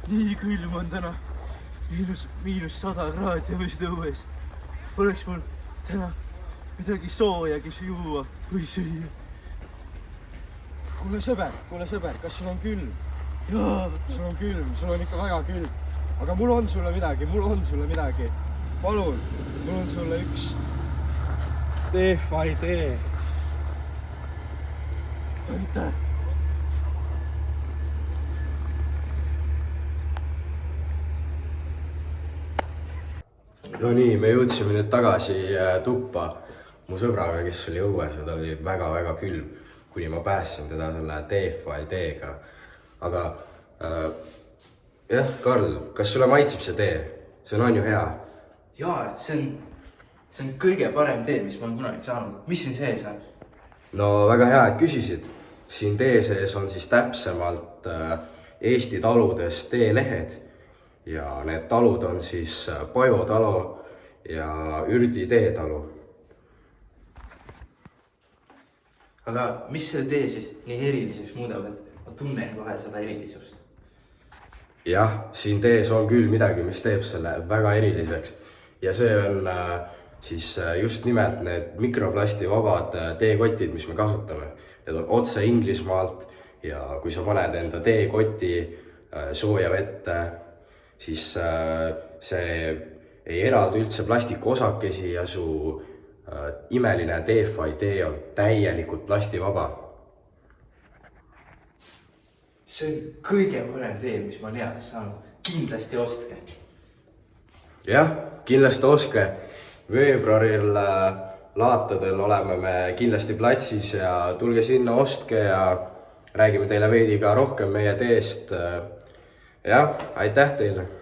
nii külm on täna. -100 kraadi on vist õues. Oleks mul täna midagi soojagi juua või süüa. Kuule sõber, kas sul on külm? Jaa. Sul on külm, sul on ikka väga külm. Aga mul on sulle midagi. Palun, mul on sulle üks DFI tee. Aitäh. No nii, me jõudsime nüüd tagasi tuppa mu sõbraga, kes oli õues ja ta oli väga-väga külm, kuni ma päästsin teda selle DFI teega. Aga jah, Karl, kas sulle maitseb see tee? See on ju hea. Jaa, see on kõige parem tee, mis ma olen kunagi saanud. Mis siin sees on? No väga hea, et küsisid. Siin tee sees on siis täpsemalt Eesti taludes teelehed. Ja need talud on siis Pajo talu ja Ürdi teetalu. Aga mis selle tee siis nii eriliseks muudab, et ma tunnen kohe seda erilisust? Jah, siin tees on küll midagi, mis teeb selle väga eriliseks. Ja see on siis just nimelt need mikroplastivabad teekotid, mis me kasutame. Need on otse Inglismaalt ja kui sa paned enda teekoti sooja vette, siis see ei eraldu üldse plastikosakesi ja su imeline DFI tee on täielikult plastivaba. See on kõige parem tee, mis ma olen eales saanud. Kindlasti ostke. Jah, kindlasti ostke. Veebruaril laatadel oleme me kindlasti platsis ja tulge sinna, ostke ja räägime teile veidi ka rohkem meie teest. Jah, aitäh teile!